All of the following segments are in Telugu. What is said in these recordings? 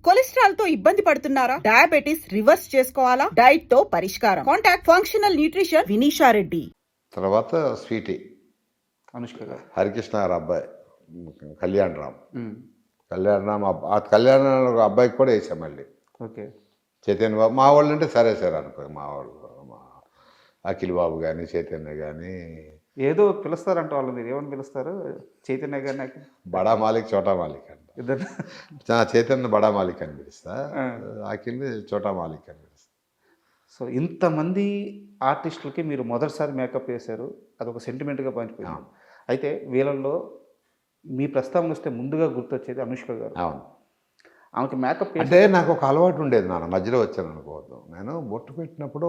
కొలెస్ట్రాల్ తో ఇబ్బంది పడుతున్నారా? డయాబెటిస్ రివర్స్ చేసుకోవాలా? డైట్ తో పరిష్కారం. Contact functional nutrition Vinisha Reddy. తర్వాత స్వీటీ అనుష్క గారు. హరికృష్ణ గారు అబ్బాయి కళ్యాణ్ రామ్. ఆ కళ్యాణ్ రామ్ అబ్బాయికి కూడా వేసాం మళ్ళీ. ఓకే. చైతన్య బాబు మా వాళ్ళు అంటే సరే సరే అనుకో. మా వాళ్ళు మా అఖిల్ బాబు కానీ చైతన్య కానీ ఏదో పిలుస్తారంట వాళ్ళు, మీరు ఏమని పిలుస్తారు? చైతన్య గారిని బడా మాలిక్ చోటా మాలిక్ అంట. ఇద్దరు చైతన్య బడా మాలిక్ అని పిలుస్తా, అఖిల్ చోటా మాలిక్ అని పిలుస్తా. సో ఇంతమంది ఆర్టిస్టులకి మీరు మొదటిసారి మేకప్ వేశారు, అదొక సెంటిమెంట్గా పంచిపోయింది. అయితే వీళ్ళల్లో మీ ప్రస్తావన వస్తే ముందుగా గుర్తొచ్చేది అనుష్క గారు. అవును. ఆమెకి మేకప్ అంటే నాకు ఒక అలవాటు ఉండేది, నాన్న మధ్యలో వచ్చాను అనుకోవద్దు. నేను బొట్టు పెట్టినప్పుడు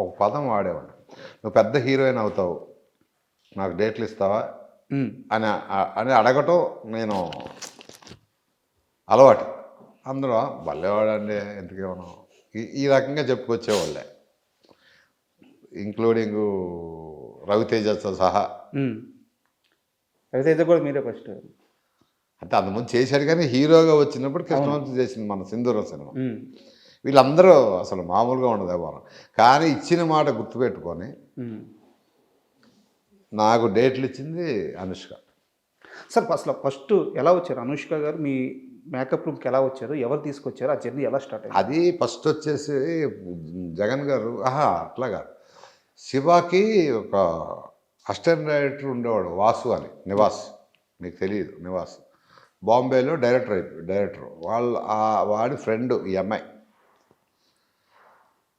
ఒక పదం వాడేవాడిని, నువ్వు పెద్ద హీరోయిన్ అవుతావు, నాకు డేట్లు ఇస్తావా అని అని అడగటం నేను అలవాటు. అందులో భలేవాడండి ఎందుకేమో ఈ రకంగా చెప్పుకొచ్చేవాళ్ళే, ఇంక్లూడింగ్ రవితేజతో సహా. రవితేజ కూడా మీరే ఫస్ట్ అంటే అంతకుముందు చేశాడు, కానీ హీరోగా వచ్చినప్పుడు కృష్ణవంశీ చేసింది మన సింధూరం సినిమా. వీళ్ళందరూ అసలు మామూలుగా ఉండదు ఎవరు. కానీ ఇచ్చిన మాట గుర్తుపెట్టుకొని నాకు డేట్లు ఇచ్చింది అనుష్క. సార్ అసలు ఫస్ట్ ఎలా వచ్చారు అనుష్క గారు? మీ మేకప్ రూమ్కి ఎలా వచ్చారు? ఎవరు తీసుకొచ్చారు? ఆ జర్నీ ఎలా స్టార్ట్ అయింది? అది ఫస్ట్ వచ్చేసి జగన్ గారు అట్లాగా శివాకి ఒక అసిస్టెంట్ డైరెక్టర్ ఉండేవాడు, వాసు అని, నివాస్, నీకు తెలియదు నివాస్, బాంబేలో డైరెక్టర్ వాడి ఫ్రెండ్ ఈ అమ్మాయి.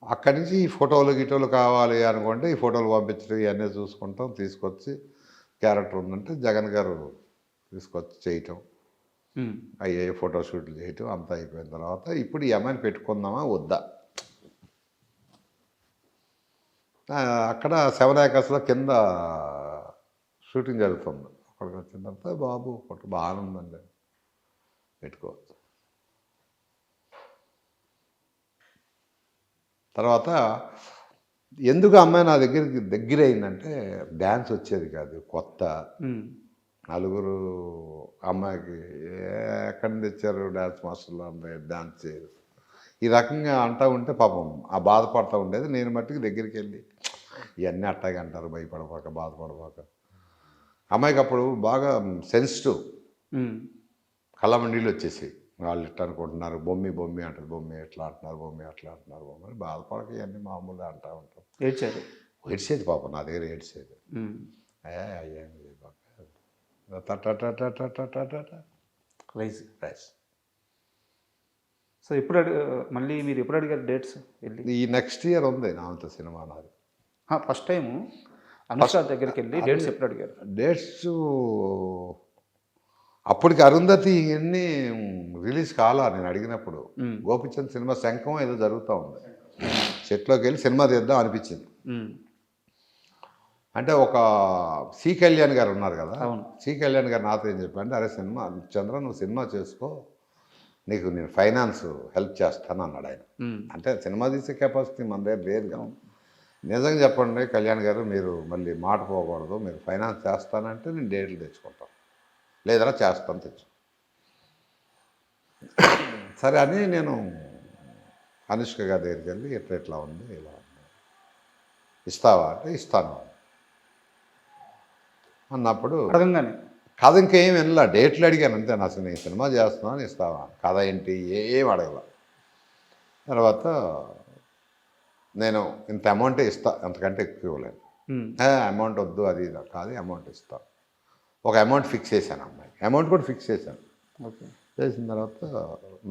అక్కడి నుంచి ఈ ఫోటోలు గిటోలు కావాలి అనుకుంటే ఈ ఫోటోలు పంపించడం ఇవన్నీ చూసుకుంటాం, తీసుకొచ్చి క్యారెక్టర్ ఉందంటే జగన్ గారు తీసుకొచ్చి చేయటం, అయ్యే ఫోటోషూట్లు చేయటం అంతా అయిపోయిన తర్వాత ఇప్పుడు ఈ అమ్మాయిని పెట్టుకుందామా వద్దా. అక్కడ 7 ఏకర్స్లో కింద షూటింగ్ జరుగుతుంది. అక్కడికి వచ్చిన తర్వాత బాబు ఫోటో బాగానే ఉందండి, పెట్టుకోవచ్చు. తర్వాత ఎందుకు అమ్మాయి నా దగ్గర అయిందంటే డ్యాన్స్ వచ్చేది కాదు, కొత్త నలుగురు అమ్మాయికి ఎక్కడి నుంచి తెచ్చారు డ్యాన్స్ మాస్టర్లు, అమ్మాయి డ్యాన్స్ చేయరు, ఈ రకంగా అంటూ ఉంటే పాపం ఆ బాధపడుతూ ఉండేది. నేను మట్టుకు దగ్గరికి వెళ్ళి ఇవన్నీ అట్టాగే అంటారు, భయపడబాక బాధపడబాక. అమ్మాయికి అప్పుడు బాగా సెన్సిటివ్, కళ్ళమండీలు వచ్చేసి వాళ్ళు ఇట్లా అనుకుంటున్నారు, బొమ్మి అంటారు, బొమ్మి ఎట్లా అంటున్నారు, బొమ్మి అట్లా అంటున్నారు, బొమ్మి అని బాధపడక ఇవన్నీ మామూలుగా అంటూ ఉంటాం. ఏడ్చేది పాపం నా దగ్గర, ఏడ్చేది. అయ్యాం రైస్. సో ఇప్పుడు మళ్ళీ మీరు ఎప్పుడు అడిగారు డేట్స్? వెళ్ళి ఈ నెక్స్ట్ ఇయర్ ఉంది నాతో సినిమా నాది. ఫస్ట్ టైము అనుష్క దగ్గరికి వెళ్ళి డేట్స్ ఎప్పుడు అడిగారు? డేట్స్ అప్పటికి అరుంధతి ఇవన్నీ రిలీజ్ కాలా నేను అడిగినప్పుడు. గోపిచంద్ సినిమా శంఖం ఏదో జరుగుతూ ఉంది, సెట్లోకి వెళ్ళి సినిమా తీద్దాం అనిపించింది. అంటే ఒక సి కళ్యాణ్ గారు ఉన్నారు కదా, సి కళ్యాణ్ గారు నాతో ఏం చెప్పారంటే, అరే సినిమా చంద్ర నువ్వు సినిమా చేసుకో, నీకు నేను ఫైనాన్స్ హెల్ప్ చేస్తాను అన్నాడు ఆయన. అంటే సినిమా తీసే కెపాసిటీ మన దగ్గర లేదు కదా. నిజంగా చెప్పండి కళ్యాణ్ గారు, మీరు మళ్ళీ మాట పోకూడదు, మీరు ఫైనాన్స్ చేస్తానంటే నేను డేట్లు తెచ్చుకుంటాను, లేదరా చేస్తాను తెచ్చు. సరే అని నేను అనుష్క గారి దగ్గరికి వెళ్ళి ఎట్లా ఉంది, ఇలా ఉంది, ఇస్తావా అంటే ఇస్తాను అన్నప్పుడు కథ ఇంకేం వినలా, డేట్లు అడిగాను అంతే. అసలు నేను సినిమా చేస్తున్నాను, ఇస్తావా, కథ ఏంటి ఏం అడగల. తర్వాత నేను ఇంత అమౌంటే ఇస్తా, అంతకంటే ఎక్కువ ఇవ్వలేను, అమౌంట్ వద్దు అది ఇది కాదు, అమౌంట్ ఇస్తా. ఒక అమౌంట్ ఫిక్స్ చేశాను, అమ్మాయి అమౌంట్ కూడా ఫిక్స్ చేశాను. చేసిన తర్వాత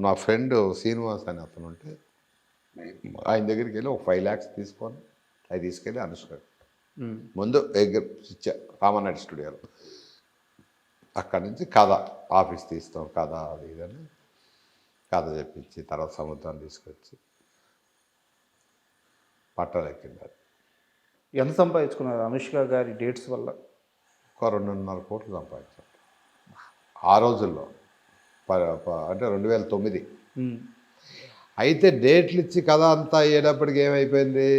నా ఫ్రెండ్ శ్రీనివాస్ అని అతను ఉంటే ఆయన దగ్గరికి వెళ్ళి ఒక 5 lakhs తీసుకొని అవి తీసుకెళ్ళి అనుష్క ముందు ఇచ్చా రామనాయుడు స్టూడియోలో. అక్కడి నుంచి కథ ఆఫీస్ తీస్తాం, కథ అది ఇదని కథ చెప్పించి తర్వాత సముద్రాన్ని తీసుకొచ్చి పట్టాలు ఎక్కింది. ఎంత సంపాదించుకున్నారు అనుష్క గారి డేట్స్ వల్ల? ఒక 2.5 కోట్లు సంపాదించాను ఆ రోజుల్లో, అంటే 2009. అయితే డేట్లు ఇచ్చి కథ అంతా అయ్యేటప్పటికి ఏమైపోయింది,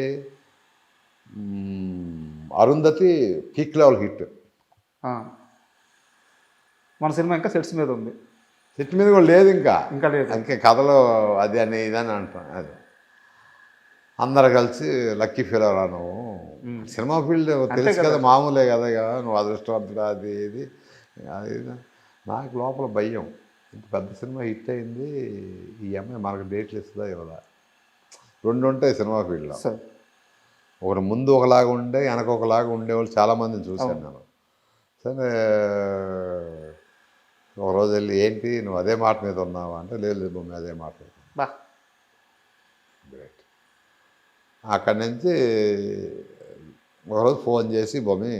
అరుంధతి పీక్ లెవెల్ హిట్. మన సినిమా ఇంకా సెట్స్ మీద ఉంది. సెట్ మీద కూడా లేదు ఇంకా ఇంకా లేదు. ఇంకా కథలో అది అని ఇదని అంటాం. అది అందరు కలిసి లక్కీ ఫీల్ రా నువ్వు సినిమా ఫీల్డ్ తెలుసు కదా, మామూలే కదా, ఇక నువ్వు అదృష్టవంతుడు అది ఇది అది ఇది. నాకు లోపల భయం, ఇంత పెద్ద సినిమా హిట్ అయింది, ఈ అమ్మాయి మనకు డేట్లు ఇస్తుందా ఇవ్వదా. రెండు ఉంటాయి సినిమా ఫీల్డ్లో, సార్ ఒకటి ముందు ఒకలాగా ఉండే వెనక ఒకలాగా ఉండేవాళ్ళు చాలామందిని చూశాను నేను. సరే ఒకరోజు వెళ్ళి ఏంటి నువ్వు అదే మాట మీద ఉన్నావా అంటే లేదు లేదు మమ్మీ అదే మాట మీద. బా గ్రేట్. అక్కడి నుంచి ఒకరోజు ఫోన్ చేసి బొమ్మి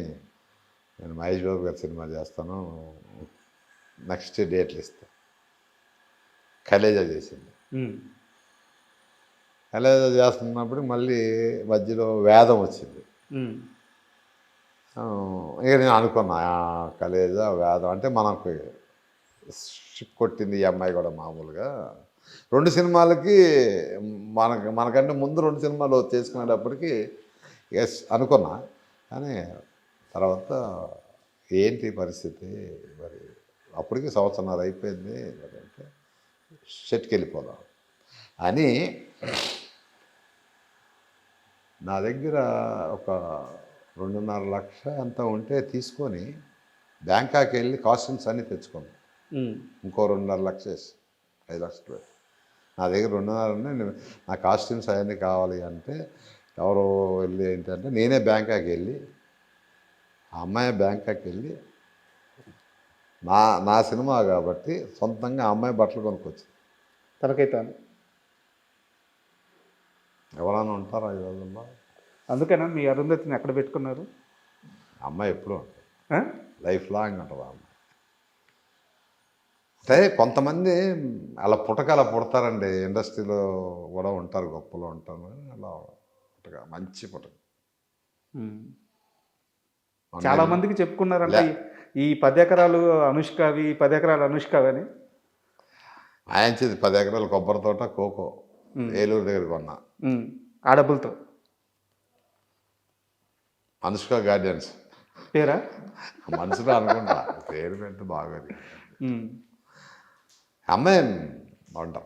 నేను మహేష్ బాబు గారి సినిమా చేస్తాను, నెక్స్ట్ డేట్లు ఇస్తాను. కలేజా చేసింది. కలేజా చేస్తున్నప్పుడు మళ్ళీ మధ్యలో వేదం వచ్చింది. ఇక నేను అనుకున్నా కలేజా వేదం అంటే మనకు షిప్ కొట్టింది ఈ అమ్మాయి కూడా మామూలుగా. రెండు సినిమాలకి మనకంటే ముందు రెండు సినిమాలు చేసుకునేటప్పటికి ఎస్ అనుకున్నా. కానీ తర్వాత ఏంటి పరిస్థితి మరి, అప్పటికి సంవత్సరాలు అయిపోయింది మరి అంటే షెట్కి వెళ్ళిపోదాం అని నా దగ్గర ఒక 2.5 లక్ష ఎంత ఉంటే తీసుకొని బ్యాంకాక్ వెళ్ళి కాస్ట్యూమ్స్ అన్నీ తెచ్చుకున్నాను. ఇంకో 2.5 లక్ష వేసి 5 లక్షలు పెట్టి నా దగ్గర 2.5 ఉన్నాయి. నా కాస్ట్యూమ్స్ అవన్నీ కావాలి అంటే ఎవరో వెళ్ళి ఏంటంటే నేనే బ్యాంకాక్ వెళ్ళి ఆ అమ్మాయి బ్యాంకాక్ వెళ్ళి నా సినిమా కాబట్టి సొంతంగా ఆ అమ్మాయి బట్టలు కొనుక్కొచ్చింది. తనకైతే ఎవరైనా ఉంటారా ఈ రోజుల్లో? అందుకేనా మీ అరుంధతిని ఎక్కడ పెట్టుకున్నారు? అమ్మాయి ఎప్పుడూ ఉంటుంది, లైఫ్ లాంగ్ ఉంటుంది ఆ అమ్మాయి. అంటే కొంతమంది అలా పుట్టక పుడతారండి, ఇండస్ట్రీలో కూడా ఉంటారు, గొప్పలో ఉంటారు, అలా పుట్టక మంచి పుట్టక. చాలా మందికి చెప్పుకున్నారంటే ఈ 10 ఎకరాలు అనుష్కవి, 10 ఎకరాలు అనుష్కవి అని. ఆయించేది 10 ఎకరాలు కొబ్బరి తోట కోకో ఏలూరు దగ్గర కొన్నా ఆ డబ్బులతో. అనుష్క గార్డెన్స్ పేరా మనసులో అనుకుంటా, పేరు పెడితే బాగోదు. అమ్మాయి బాగుంటాం.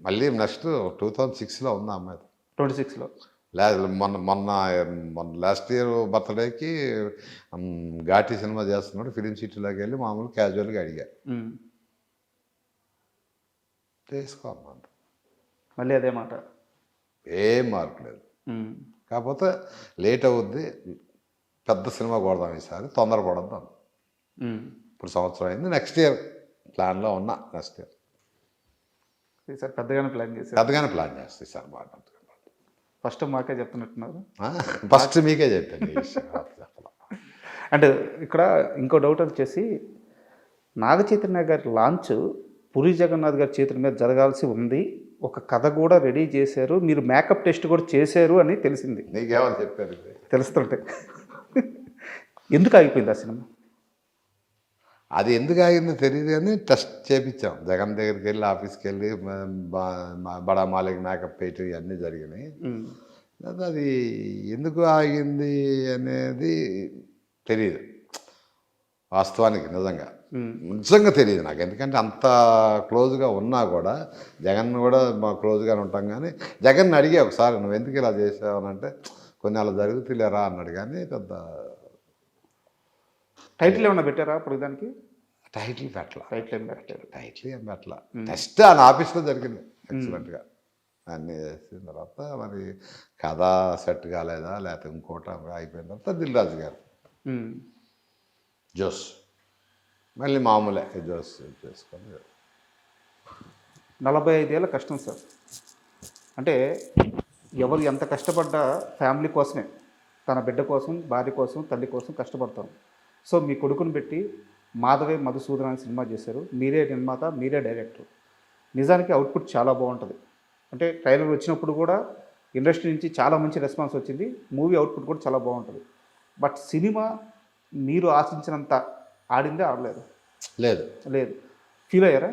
మళ్ళీ నెక్స్ట్ 2006లో ఉంది అమ్మాయి. 26లో లేదు మొన్న లాస్ట్ ఇయర్ బర్త్డేకి ఘాటి సినిమా చేస్తున్నాడు, ఫిలిం సిటీలోకి వెళ్ళి మామూలు క్యాజువల్గా అడిగారు చేసుకోమంట. మళ్ళీ అదే మాట, ఏం మార్పు లేదు. కాకపోతే లేట్ అవుద్ది, పెద్ద సినిమా కొడదాం ఈసారి, తొందరపడద్దాం. ఇప్పుడు సంవత్సరం అయింది, నెక్స్ట్ ఇయర్ ప్లాన్లో ఉన్నా. నెక్స్ట్ ఇయర్ ఈసారి పెద్దగానే ప్లాన్ చేశారు. పెద్దగానే ప్లాన్ చేస్తాయి సార్. బాగా ఫస్ట్ మాకే చెప్తున్నట్టున్నారు. ఫస్ట్ మీకే చెప్పండి చెప్పాల. అంటే ఇక్కడ ఇంకో డౌట్ వచ్చేసి, నాగ చైతన్య గారి లాంచ్ పూరి జగన్నాథ్ గారి చేతుల మీద జరగాల్సి ఉంది, ఒక కథ కూడా రెడీ చేశారు, మీరు మేకప్ టెస్ట్ కూడా చేశారు అని తెలిసింది. నీకేమని చెప్పారు? తెలుస్తుంటే ఎందుకు ఆగిపోయింది ఆ సినిమా? అది ఎందుకు ఆగిందో తెలియదు కానీ టెస్ట్ చేయించాం. జగన్ దగ్గరికి వెళ్ళి ఆఫీస్కి వెళ్ళి బడా మాలిక్ మేకప్ వేయటం ఇవన్నీ జరిగినాయి. అది ఎందుకు ఆగింది అనేది తెలియదు వాస్తవానికి, నిజంగా తెలియదు నాకు. ఎందుకంటే అంత క్లోజ్గా ఉన్నా కూడా, జగన్ కూడా మా క్లోజ్గానే ఉంటాం. కానీ జగన్ అడిగే ఒకసారి నువ్వు ఎందుకు ఇలా చేసావు అంటే కొన్ని అలా జరుగుతులేరా అన్నాడు. కానీ పెద్ద టైటిల్ ఏమన్నా పెట్టారా అప్పుడు దానికి? టైటిల్ పెట్టాల. టైటిల్ ఏం పెట్టారు? టైటిల్ ఏం పెట్టాల. టెస్ట్ ఆయన ఆఫీస్లో జరిగింది ఎక్సలెంట్గా. అన్నీ చేసిన తర్వాత మరి కథ సెట్ కాలేదా లేకపోతే ఇంకోట అయిపోయిన తర్వాత దిల్ రాజు గారు జోస్ మళ్ళీ మామూలే జోస్ చేసుకొని 45 ఏళ్ళ కష్టం సార్. అంటే ఎవరు ఎంత కష్టపడ్డా ఫ్యామిలీ కోసమే, తన బిడ్డ కోసం, భార్య కోసం, తల్లి కోసం కష్టపడతాం. సో మీ కొడుకుని పెట్టి మాధవే మధుసూదన్ అనే సినిమా చేశారు, మీరే నిర్మాత, మీరే డైరెక్టర్. నిజానికి అవుట్పుట్ చాలా బాగుంటుంది. అంటే ట్రైలర్ వచ్చినప్పుడు కూడా ఇండస్ట్రీ నుంచి చాలా మంచి రెస్పాన్స్ వచ్చింది, మూవీ అవుట్పుట్ కూడా చాలా బాగుంటుంది. బట్ సినిమా మీరు ఆశించినంత ఆడిందే ఆడలేదు. లేదు లేదు ఫీల్ అయ్యారా?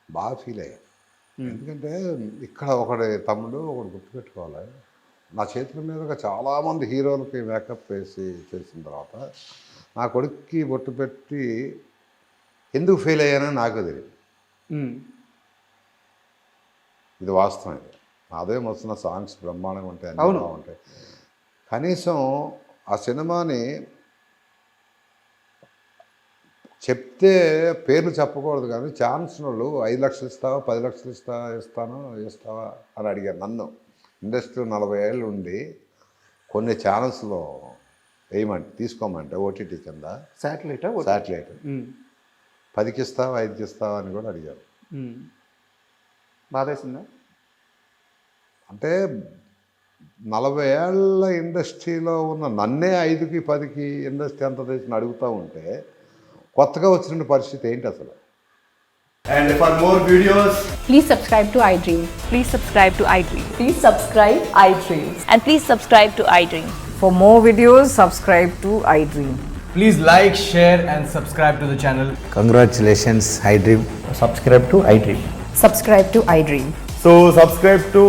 బాగా ఫీల్ అయ్యా. ఎందుకంటే ఇక్కడ ఒకటి తమ్ముడు ఒకటి గుర్తుపెట్టుకోవాలి, నా చేతుల మీదుగా చాలామంది హీరోలకి మేకప్ వేసి చేసిన తర్వాత నా కొడుక్కి బొట్టు పెట్టి ఎందుకు ఫెయిల్ అయ్యానో నాకు తెలియదు. ఉమ్. ఇది వాస్తవం. ఇది మాధవి వస్తున్న సాంగ్స్ బ్రహ్మాండంగా ఉంటాయి, అన్నీ అవును. బాగుంటాయి. కనీసం ఆ సినిమాని చెప్తే పేర్లు చెప్పకూడదు, కానీ ఛాన్స్ వాళ్ళు 5 లక్షలు ఇస్తావా, 10 లక్షలు ఇస్తావా అని అడిగారు నన్ను. ఇండస్ట్రీ 40 ఏళ్ళు ఉండి కొన్ని ఛానల్స్లో తీసుకోమంటే ఓటీటీ కింద శాటిలైటా? శాటిలైట్ ఉమ్. 10కి ఇస్తావా, 5కి ఇస్తావా అని కూడా అడిగారు. ఉమ్. బాధేసిందా? అంటే 40 ఏళ్ళ ఇండస్ట్రీలో ఉన్న నన్నే 5కి 10కి ఇండస్ట్రీ ఎంత తెచ్చిన అడుగుతూ ఉంటే కొత్తగా వచ్చిన పరిస్థితి ఏంటి అసలు? And for more videos, Please subscribe to iDream. Please subscribe to iDream. Please subscribe iDream. And please subscribe to iDream. For more videos, subscribe to iDream. please like, share, and subscribe to the channel. Congratulations, iDream. Subscribe to iDream. Subscribe to iDream. So, subscribe to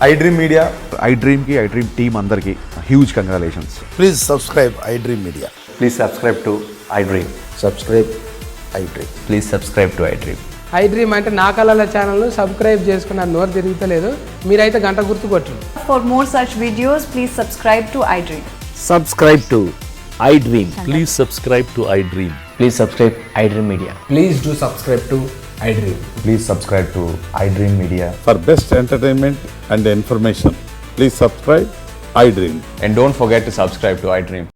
iDream Media. iDream ki iDream team andarki huge congratulations. Please subscribe iDream Media. Please subscribe to iDream. Subscribe iDream. Please subscribe to iDream. iDream అంటే నా కళల ఛానల్ను సబ్స్క్రైబ్ చేసుకున్న నోరు తిరుగుతలేదు, మీరైతే గంట గుర్తు కొట్టండి. For more such videos, please subscribe to iDream. Subscribe to iDream. Please subscribe to iDream. Please subscribe iDream Media. Please do subscribe to iDream. Please subscribe to iDream Media. For best entertainment and information, please subscribe iDream. And don't forget to subscribe to iDream.